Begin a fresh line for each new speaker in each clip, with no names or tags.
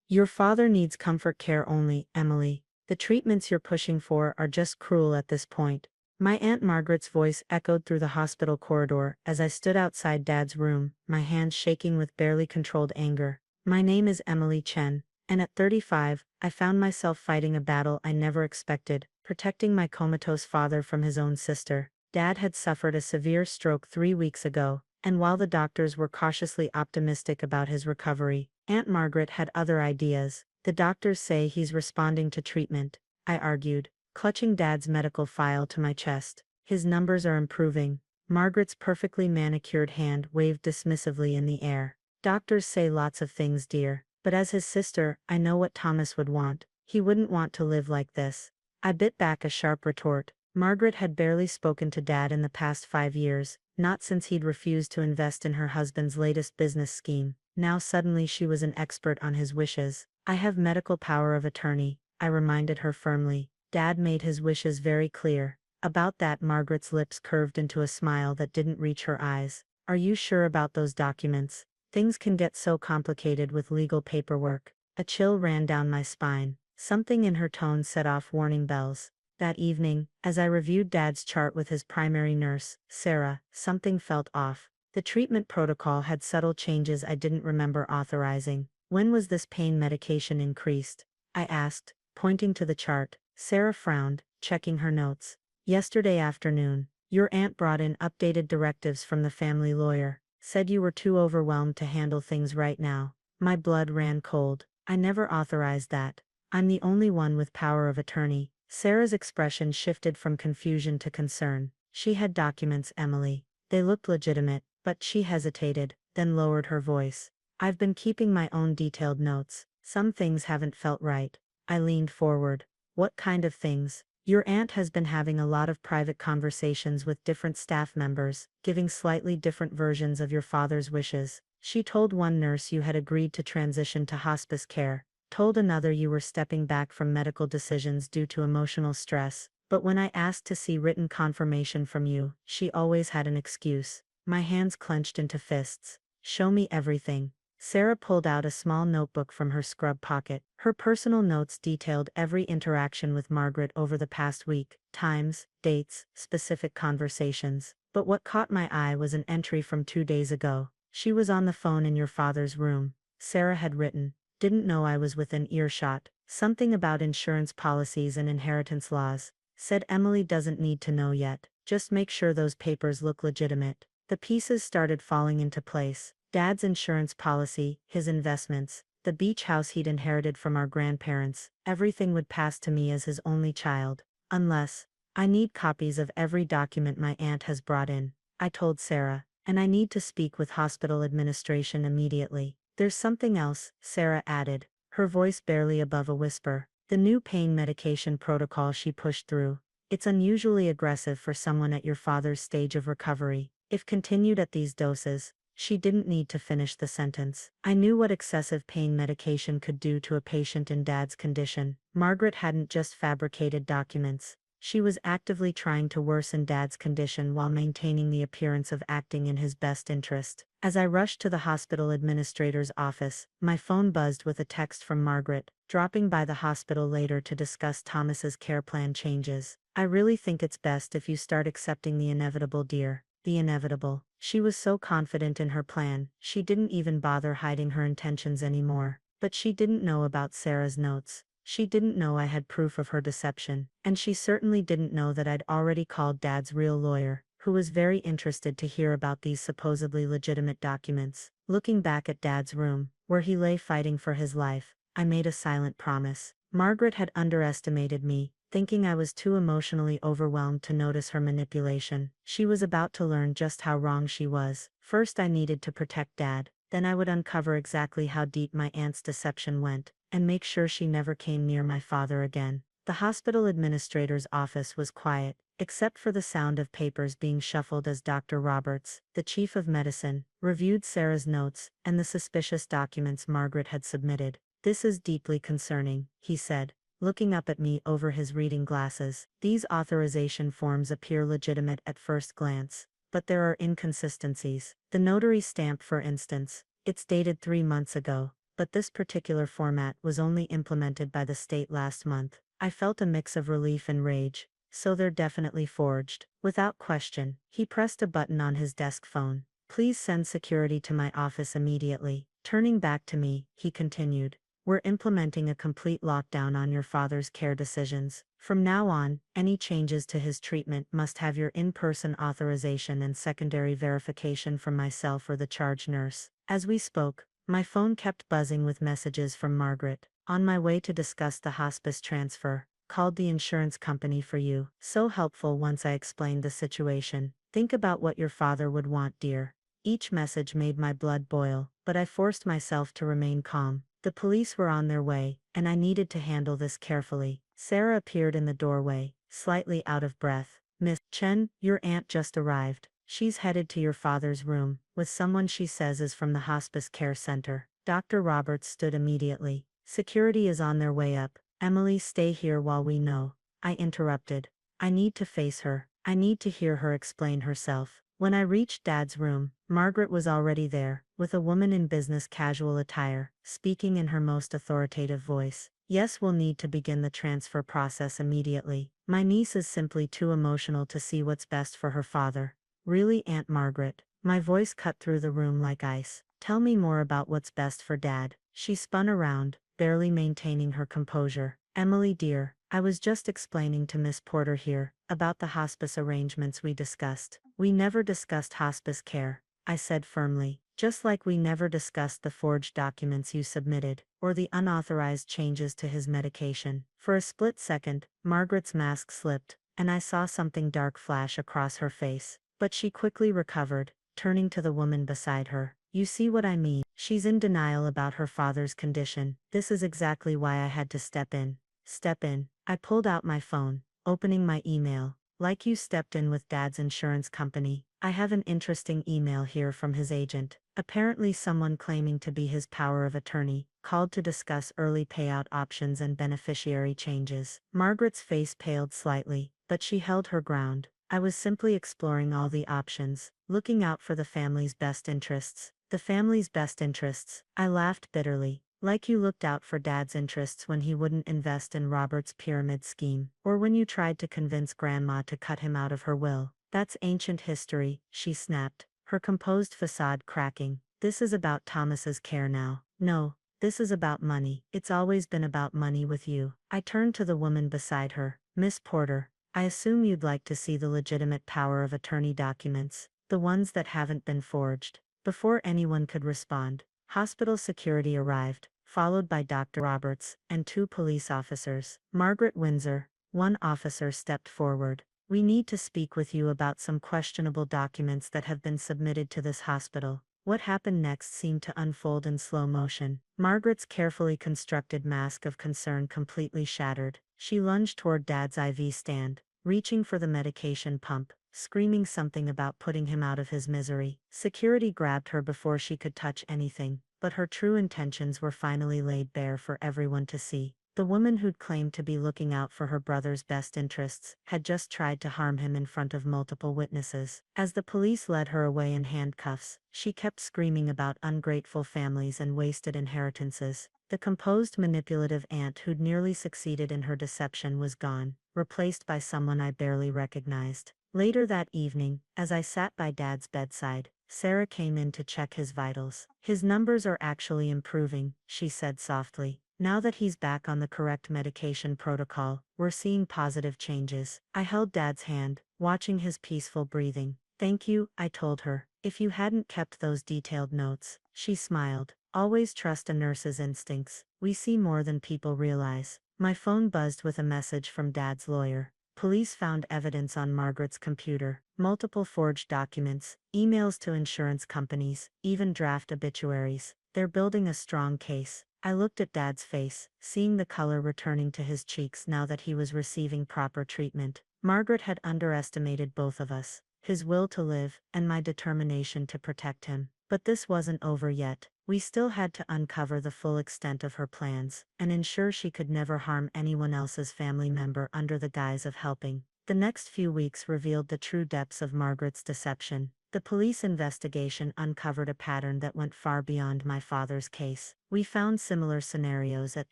Your father needs comfort care only, Emily. The treatments you're pushing for are just cruel at this point. My Aunt Margaret's voice echoed through the hospital corridor as I stood outside Dad's room, my hands shaking with barely controlled anger. My name is Emily Chen, and at 35, I found myself fighting a battle I never expected, protecting my comatose father from his own sister. Dad had suffered a severe stroke 3 weeks ago, and while the doctors were cautiously optimistic about his recovery, Aunt Margaret had other ideas. The doctors say he's responding to treatment, I argued, clutching Dad's medical file to my chest. His numbers are improving. Margaret's perfectly manicured hand waved dismissively in the air. Doctors say lots of things, dear, but as his sister, I know what Thomas would want. He wouldn't want to live like this. I bit back a sharp retort. Margaret had barely spoken to Dad in the past 5 years, not since he'd refused to invest in her husband's latest business scheme. Now suddenly she was an expert on his wishes. I have medical power of attorney, I reminded her firmly. Dad made his wishes very clear. About that, Margaret's lips curved into a smile that didn't reach her eyes. Are you sure about those documents? Things can get so complicated with legal paperwork. A chill ran down my spine. Something in her tone set off warning bells. That evening, as I reviewed Dad's chart with his primary nurse, Sarah, something felt off. The treatment protocol had subtle changes I didn't remember authorizing. When was this pain medication increased? I asked, pointing to the chart. Sarah frowned, checking her notes. Yesterday afternoon, your aunt brought in updated directives from the family lawyer. Said you were too overwhelmed to handle things right now. My blood ran cold. I never authorized that. I'm the only one with power of attorney. Sarah's expression shifted from confusion to concern. She had documents, Emily. They looked legitimate, but she hesitated, then lowered her voice. I've been keeping my own detailed notes. Some things haven't felt right. I leaned forward. What kind of things? Your aunt has been having a lot of private conversations with different staff members, giving slightly different versions of your father's wishes. She told one nurse you had agreed to transition to hospice care, told another you were stepping back from medical decisions due to emotional stress, but when I asked to see written confirmation from you, she always had an excuse. My hands clenched into fists. Show me everything. Sarah pulled out a small notebook from her scrub pocket. Her personal notes detailed every interaction with Margaret over the past week, times, dates, specific conversations. But what caught my eye was an entry from 2 days ago. She was on the phone in your father's room. Sarah had written, didn't know I was within earshot. Something about insurance policies and inheritance laws. Said Emily doesn't need to know yet. Just make sure those papers look legitimate. The pieces started falling into place. Dad's insurance policy, his investments, the beach house he'd inherited from our grandparents, everything would pass to me as his only child. Unless, I need copies of every document my aunt has brought in, I told Sarah, and I need to speak with hospital administration immediately. There's something else, Sarah added, her voice barely above a whisper. The new pain medication protocol she pushed through. It's unusually aggressive for someone at your father's stage of recovery. If continued at these doses, she didn't need to finish the sentence. I knew what excessive pain medication could do to a patient in Dad's condition. Margaret hadn't just fabricated documents. She was actively trying to worsen Dad's condition while maintaining the appearance of acting in his best interest. As I rushed to the hospital administrator's office, my phone buzzed with a text from Margaret, dropping by the hospital later to discuss Thomas's care plan changes. I really think it's best if you start accepting the inevitable, dear. The inevitable. She was so confident in her plan, she didn't even bother hiding her intentions anymore. But she didn't know about Sarah's notes. She didn't know I had proof of her deception, and she certainly didn't know that I'd already called Dad's real lawyer, who was very interested to hear about these supposedly legitimate documents. Looking back at Dad's room, where he lay fighting for his life, I made a silent promise. Margaret had underestimated me, thinking I was too emotionally overwhelmed to notice her manipulation. She was about to learn just how wrong she was. First I needed to protect Dad, then I would uncover exactly how deep my aunt's deception went, and make sure she never came near my father again. The hospital administrator's office was quiet, except for the sound of papers being shuffled as Dr. Roberts, the chief of medicine, reviewed Sarah's notes and the suspicious documents Margaret had submitted. This is deeply concerning, he said, looking up at me over his reading glasses. These authorization forms appear legitimate at first glance, but there are inconsistencies. The notary stamp, for instance, it's dated 3 months ago. but this particular format was only implemented by the state last month. I felt a mix of relief and rage. So they're definitely forged. Without question, he pressed a button on his desk phone. Please send security to my office immediately. Turning back to me, he continued. We're implementing a complete lockdown on your father's care decisions. From now on, any changes to his treatment must have your in-person authorization and secondary verification from myself or the charge nurse. As we spoke, my phone kept buzzing with messages from Margaret. On my way to discuss the hospice transfer. Called the insurance company for you. So helpful once I explained the situation. Think about what your father would want, dear. Each message made my blood boil, but I forced myself to remain calm. The police were on their way, and I needed to handle this carefully. Sarah appeared in the doorway, slightly out of breath. Miss Chen, your aunt just arrived. She's headed to your father's room, with someone she says is from the hospice care center. Dr. Roberts stood immediately. Security is on their way up. Emily, stay here while we know. I interrupted. I need to face her. I need to hear her explain herself. When I reached Dad's room, Margaret was already there, with a woman in business casual attire, speaking in her most authoritative voice. Yes, we'll need to begin the transfer process immediately. My niece is simply too emotional to see what's best for her father. Really, Aunt Margaret? My voice cut through the room like ice. Tell me more about what's best for Dad. She spun around, barely maintaining her composure. Emily dear, I was just explaining to Miss Porter here about the hospice arrangements we discussed. We never discussed hospice care, I said firmly, just like we never discussed the forged documents you submitted, or the unauthorized changes to his medication. For a split second, Margaret's mask slipped, and I saw something dark flash across her face. But she quickly recovered, turning to the woman beside her. You see what I mean? She's in denial about her father's condition. This is exactly why I had to step in. Step in. I pulled out my phone, opening my email. Like you stepped in with Dad's insurance company. I have an interesting email here from his agent. Apparently someone claiming to be his power of attorney, called to discuss early payout options and beneficiary changes. Margaret's face paled slightly, but she held her ground. I was simply exploring all the options, looking out for the family's best interests. The family's best interests. I laughed bitterly. Like you looked out for Dad's interests when he wouldn't invest in Robert's pyramid scheme, or when you tried to convince Grandma to cut him out of her will. That's ancient history, she snapped, her composed facade cracking. This is about Thomas's care now. No, this is about money. It's always been about money with you. I turned to the woman beside her. Miss Porter, I assume you'd like to see the legitimate power of attorney documents, the ones that haven't been forged. Before anyone could respond, hospital security arrived, followed by Dr. Roberts and 2 police officers. Margaret Windsor, one officer stepped forward. We need to speak with you about some questionable documents that have been submitted to this hospital. What happened next seemed to unfold in slow motion. Margaret's carefully constructed mask of concern completely shattered. She lunged toward Dad's IV stand, reaching for the medication pump, screaming something about putting him out of his misery. Security grabbed her before she could touch anything, but her true intentions were finally laid bare for everyone to see. The woman who'd claimed to be looking out for her brother's best interests had just tried to harm him in front of multiple witnesses. As the police led her away in handcuffs, she kept screaming about ungrateful families and wasted inheritances. The composed, manipulative aunt who'd nearly succeeded in her deception was gone, replaced by someone I barely recognized. Later that evening, as I sat by Dad's bedside, Sarah came in to check his vitals. His numbers are actually improving, she said softly. Now that he's back on the correct medication protocol, we're seeing positive changes. I held Dad's hand, watching his peaceful breathing. Thank you, I told her. If you hadn't kept those detailed notes, she smiled. Always trust a nurse's instincts. We see more than people realize. My phone buzzed with a message from Dad's lawyer. Police found evidence on Margaret's computer, multiple forged documents, emails to insurance companies, even draft obituaries. They're building a strong case. I looked at Dad's face, seeing the color returning to his cheeks now that he was receiving proper treatment. Margaret had underestimated both of us, his will to live, and my determination to protect him. But this wasn't over yet. We still had to uncover the full extent of her plans, and ensure she could never harm anyone else's family member under the guise of helping. The next few weeks revealed the true depths of Margaret's deception. The police investigation uncovered a pattern that went far beyond my father's case. We found similar scenarios at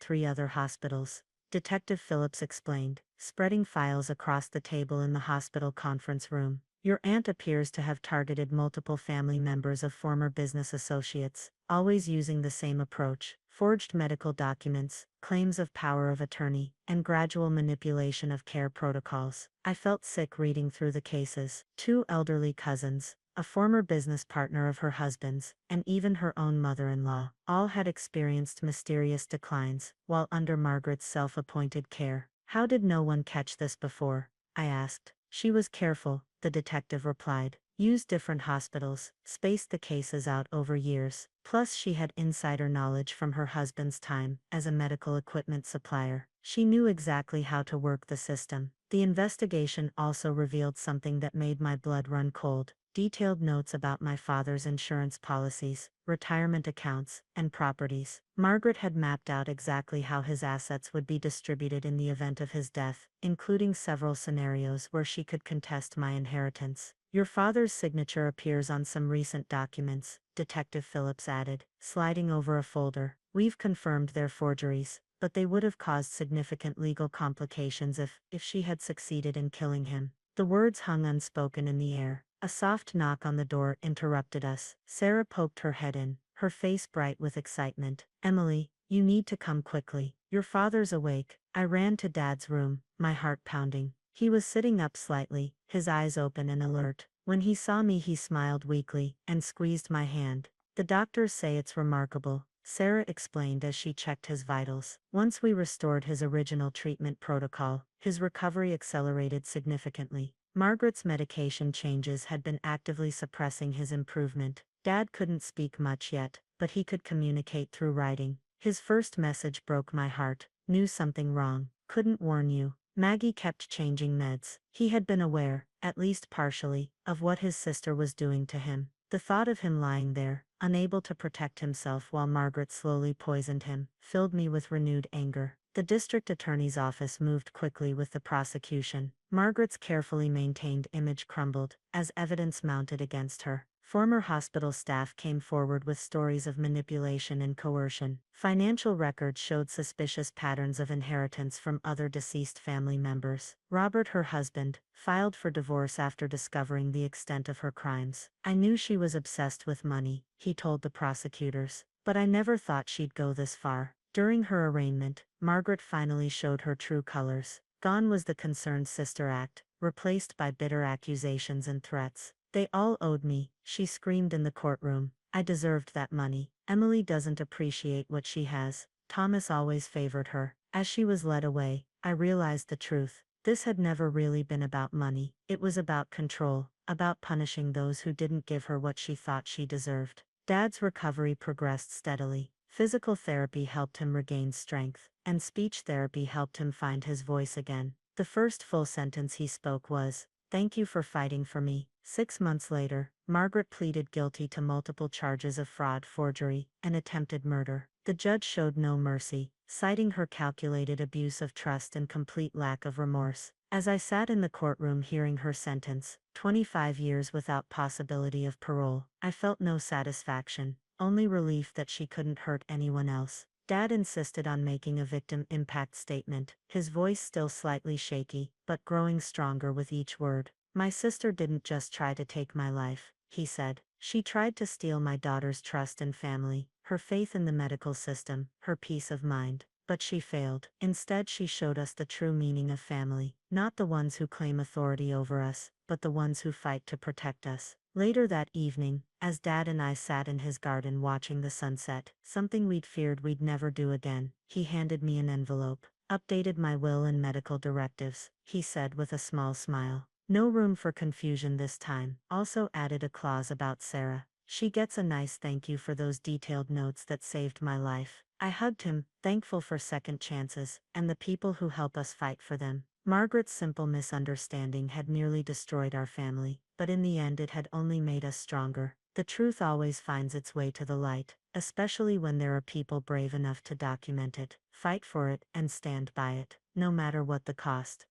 3 other hospitals. Detective Phillips explained, spreading files across the table in the hospital conference room. Your aunt appears to have targeted multiple family members of former business associates, always using the same approach: forged medical documents, claims of power of attorney, and gradual manipulation of care protocols. I felt sick reading through the cases. 2 elderly cousins, a former business partner of her husband's, and even her own mother-in-law, all had experienced mysterious declines, while under Margaret's self-appointed care. How did no one catch this before? I asked. She was careful, the detective replied. Used different hospitals, spaced the cases out over years. Plus she had insider knowledge from her husband's time as a medical equipment supplier. She knew exactly how to work the system. The investigation also revealed something that made my blood run cold: detailed notes about my father's insurance policies, retirement accounts, and properties. Margaret had mapped out exactly how his assets would be distributed in the event of his death, including several scenarios where she could contest my inheritance. Your father's signature appears on some recent documents, Detective Phillips added, sliding over a folder. We've confirmed they're forgeries, but they would have caused significant legal complications if she had succeeded in killing him. The words hung unspoken in the air. A soft knock on the door interrupted us. Sarah poked her head in, her face bright with excitement. Emily, you need to come quickly. Your father's awake. I ran to Dad's room, my heart pounding. He was sitting up slightly, his eyes open and alert. When he saw me, he smiled weakly and squeezed my hand. The doctors say it's remarkable, Sarah explained as she checked his vitals. Once we restored his original treatment protocol, his recovery accelerated significantly. Margaret's medication changes had been actively suppressing his improvement. Dad couldn't speak much yet, but he could communicate through writing. His first message broke my heart. Knew something wrong. Couldn't warn you. Maggie kept changing meds. He had been aware, at least partially, of what his sister was doing to him. The thought of him lying there, unable to protect himself while Margaret slowly poisoned him, filled me with renewed anger. The district attorney's office moved quickly with the prosecution. Margaret's carefully maintained image crumbled as evidence mounted against her. Former hospital staff came forward with stories of manipulation and coercion. Financial records showed suspicious patterns of inheritance from other deceased family members. Robert, her husband, filed for divorce after discovering the extent of her crimes. I knew she was obsessed with money, he told the prosecutors, but I never thought she'd go this far. During her arraignment, Margaret finally showed her true colors. Gone was the concerned sister act, replaced by bitter accusations and threats. They all owed me, she screamed in the courtroom. I deserved that money. Emily doesn't appreciate what she has. Thomas always favored her. As she was led away, I realized the truth. This had never really been about money. It was about control, about punishing those who didn't give her what she thought she deserved. Dad's recovery progressed steadily. Physical therapy helped him regain strength, and speech therapy helped him find his voice again. The first full sentence he spoke was, "Thank you for fighting for me." 6 months later, Margaret pleaded guilty to multiple charges of fraud, forgery, and attempted murder. The judge showed no mercy, citing her calculated abuse of trust and complete lack of remorse. As I sat in the courtroom hearing her sentence, 25 years without possibility of parole, I felt no satisfaction, only relief that she couldn't hurt anyone else. Dad insisted on making a victim impact statement, his voice still slightly shaky, but growing stronger with each word. "My sister didn't just try to take my life," he said. "She tried to steal my daughter's trust and family, her faith in the medical system, her peace of mind. But she failed. Instead, she showed us the true meaning of family, not the ones who claim authority over us, but the ones who fight to protect us." Later that evening, as Dad and I sat in his garden watching the sunset, something we'd feared we'd never do again, he handed me an envelope. "Updated my will and medical directives," he said with a small smile. "No room for confusion this time." Also added a clause about Sarah. "She gets a nice thank you for those detailed notes that saved my life." I hugged him, thankful for second chances, and the people who help us fight for them. Margaret's simple misunderstanding had nearly destroyed our family, but in the end it had only made us stronger. The truth always finds its way to the light, especially when there are people brave enough to document it, fight for it, and stand by it, no matter what the cost.